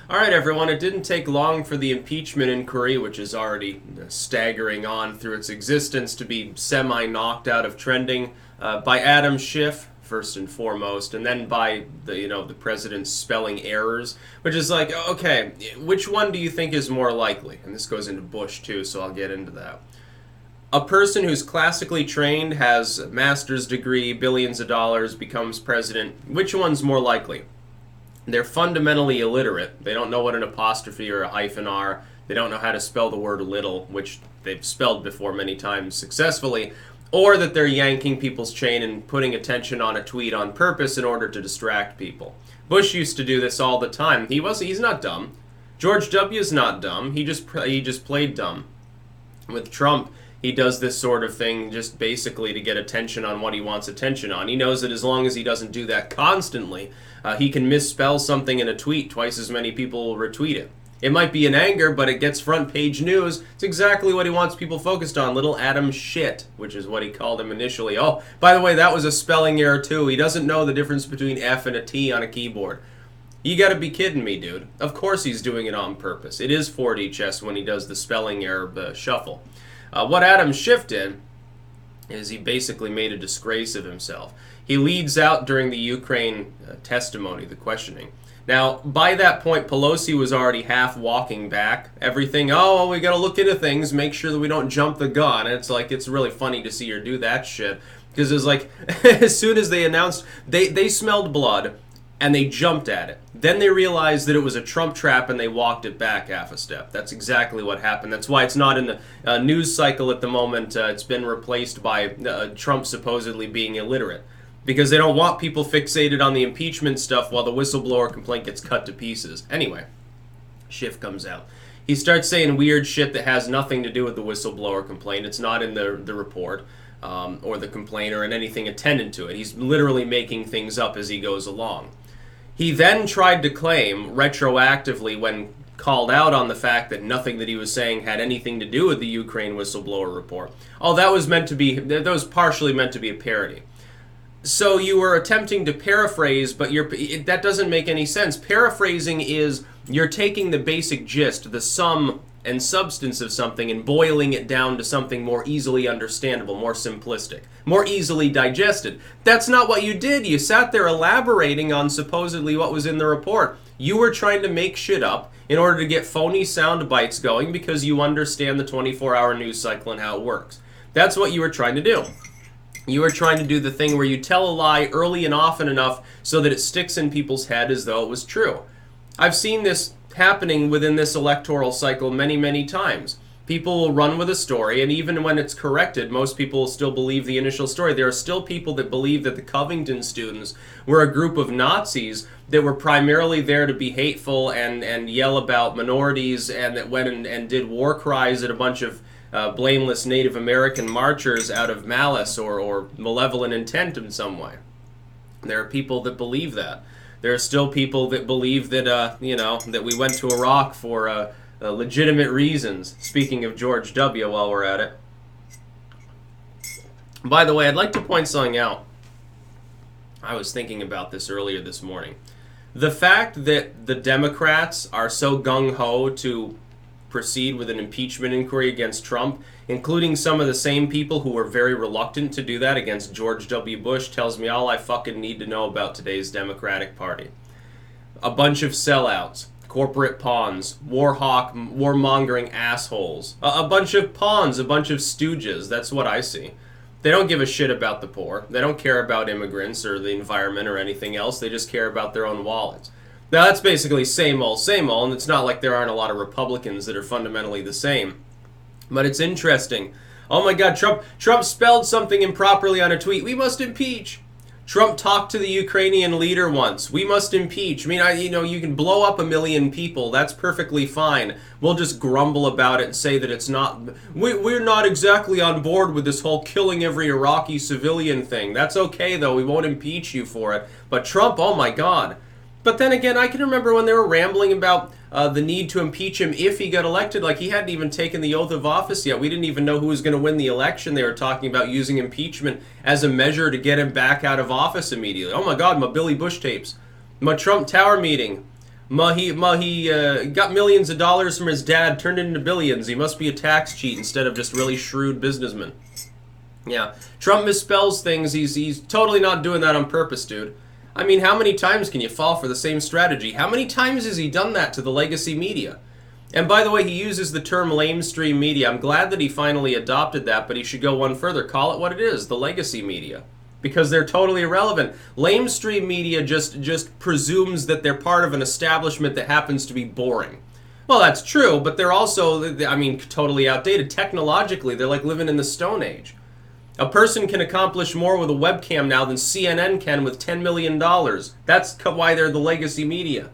All right, everyone, it didn't take long for the impeachment inquiry, which is already staggering on through its existence, to be semi-knocked out of trending by Adamschiff, first and foremost, and then by the president's spelling errors, which is like, okay, which one do you think is more likely? And this goes into Bush, too, so I'll get into that. A person who's classically trained, has a master's degree, billions of dollars, becomes president, which one's more likely? They're fundamentally illiterate. They don't know what an apostrophe or a hyphen are. They don't know how to spell the word little, which they've spelled before many times successfully, or that they're yanking people's chain and putting attention on a tweet on purpose in order to distract people. Bush used to do this all the time. He's not dumb. George W.'s not dumb. He just played dumb. With Trump, he does this sort of thing just basically to get attention on what he wants attention on. He knows that as long as he doesn't do that constantly, he can misspell something in a tweet. Twice as many people will retweet it. It might be in anger, but it gets front page news. It's exactly what he wants people focused on. Little Adam shit, which is what he called him initially. Oh, by the way, that was a spelling error too. He doesn't know the difference between F and a T on a keyboard. You gotta be kidding me, dude. Of course he's doing it on purpose. It is 4D chess when he does the spelling error shuffle. What Adam Schiff did is he basically made a disgrace of himself. He leads out during the Ukraine testimony, the questioning. Now, by that point, Pelosi was already half walking back. Everything, we gotta look into things, make sure that we don't jump the gun. And it's really funny to see her do that shit. Because it's like, as soon as they announced, they smelled blood, and they jumped at it. Then they realized that it was a Trump trap and they walked it back half a step. That's exactly what happened. That's why it's not in the news cycle at the moment. It's been replaced by Trump supposedly being illiterate. Because they don't want people fixated on the impeachment stuff while the whistleblower complaint gets cut to pieces. Anyway, Schiff comes out. He starts saying weird shit that has nothing to do with the whistleblower complaint. It's not in the report or the complaint or in anything attendant to it. He's literally making things up as he goes along. He then tried to claim, retroactively, when called out on the fact that nothing that he was saying had anything to do with the Ukraine whistleblower report. That was partially meant to be a parody. So you were attempting to paraphrase, but that doesn't make any sense. Paraphrasing is you're taking the basic gist, the sum and substance of something, and boiling it down to something more easily understandable, more simplistic, more easily digested. That's not what you did. You sat there elaborating on supposedly what was in the report. You were trying to make shit up in order to get phony sound bites going because you understand the 24-hour news cycle and how it works. That's what you were trying to do. You were trying to do the thing where you tell a lie early and often enough so that it sticks in people's head as though it was true. I've seen this happening within this electoral cycle many, many times. People will run with a story, and even when it's corrected, most people will still believe the initial story. There are still people that believe that the Covington students were a group of Nazis that were primarily there to be hateful and yell about minorities, and that went and did war cries at a bunch of blameless Native American marchers out of malice or malevolent intent in some way. There are people that believe that. There are still people that believe that, that we went to Iraq for legitimate reasons. Speaking of George W., while we're at it. By the way, I'd like to point something out. I was thinking about this earlier this morning. The fact that the Democrats are so gung-ho to proceed with an impeachment inquiry against Trump, including some of the same people who were very reluctant to do that against George W. Bush, tells me all I fucking need to know about today's Democratic Party. A bunch of sellouts, corporate pawns, warmongering assholes, a bunch of pawns, a bunch of stooges. That's what I see. They don't give a shit about the poor. They don't care about immigrants or the environment or anything else. They just care about their own wallets. Now, that's basically same old, and it's not like there aren't a lot of Republicans that are fundamentally the same. But it's interesting. Oh my God, Trump spelled something improperly on a tweet. We must impeach. Trump talked to the Ukrainian leader once. We must impeach. I mean, you can blow up 1 million people. That's perfectly fine. We'll just grumble about it and say that it's not... We're not exactly on board with this whole killing every Iraqi civilian thing. That's okay, though. We won't impeach you for it. But Trump, oh my God. But then again, I can remember when they were rambling about the need to impeach him if he got elected. Like, he hadn't even taken the oath of office yet. We didn't even know who was going to win the election. They were talking about using impeachment as a measure to get him back out of office immediately. Oh my God, my Billy Bush tapes. My Trump Tower meeting. He got millions of dollars from his dad, turned it into billions. He must be a tax cheat instead of just really shrewd businessman. Yeah, Trump misspells things. He's totally not doing that on purpose, dude. I mean, how many times can you fall for the same strategy? How many times has he done that to the legacy media? And by the way, he uses the term lamestream media. I'm glad that he finally adopted that, but he should go one further. Call it what it is, the legacy media. Because they're totally irrelevant. Lamestream media just presumes that they're part of an establishment that happens to be boring. Well, that's true, but they're also, I mean, totally outdated. Technologically, they're like living in the Stone Age. A person can accomplish more with a webcam now than CNN can with $10 million. That's why they're the legacy media.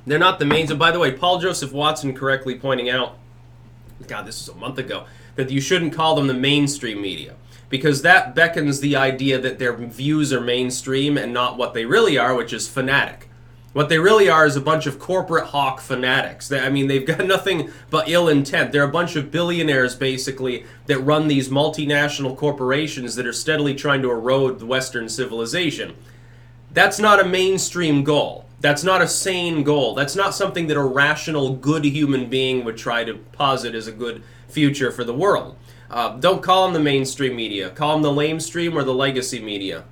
They're not the main. So, by the way, Paul Joseph Watson correctly pointing out, God, this was a month ago, that you shouldn't call them the mainstream media, because that beckons the idea that their views are mainstream and not what they really are, which is fanatic. What they really are is a bunch of corporate hawk fanatics. I mean, they've got nothing but ill intent. They're a bunch of billionaires, basically, that run these multinational corporations that are steadily trying to erode the Western civilization. That's not a mainstream goal. That's not a sane goal. That's not something that a rational, good human being would try to posit as a good future for the world. Don't call them the mainstream media. Call them the lamestream or the legacy media.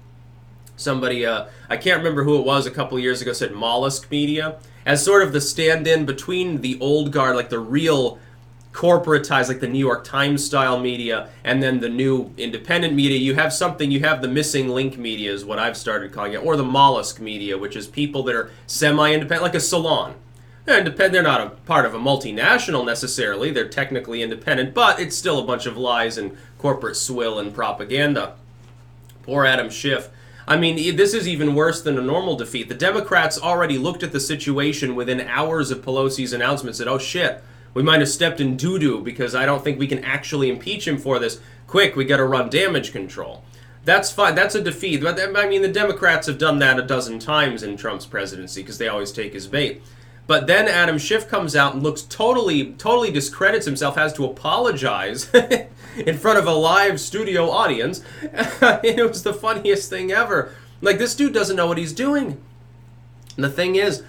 Somebody, I can't remember who it was a couple years ago, said mollusk media as sort of the stand-in between the old guard, like the real corporatized, like the New York Times style media, and then the new independent media. You have the missing link media is what I've started calling it, or the mollusk media, which is people that are semi-independent, like a salon. They're independent. They're not a part of a multinational necessarily. They're technically independent, but it's still a bunch of lies and corporate swill and propaganda. Poor Adam Schiff. I mean, this is even worse than a normal defeat. The Democrats already looked at the situation within hours of Pelosi's announcement, said, oh shit, we might have stepped in doo-doo because I don't think we can actually impeach him for this. Quick, we got to run damage control. That's fine. That's a defeat. But I mean, the Democrats have done that a dozen times in Trump's presidency because they always take his bait. But then Adam Schiff comes out and looks totally discredits himself, has to apologize in front of a live studio audience. It was the funniest thing ever. Like, this dude doesn't know what he's doing. And the thing is,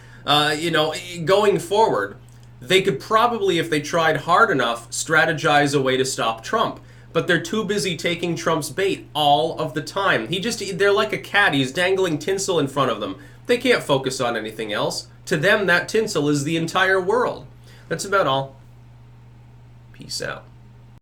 going forward, they could probably, if they tried hard enough, strategize a way to stop Trump. But they're too busy taking Trump's bait all of the time. They're like a cat. He's dangling tinsel in front of them. They can't focus on anything else. To them, that tinsel is the entire world. That's about all. Peace out.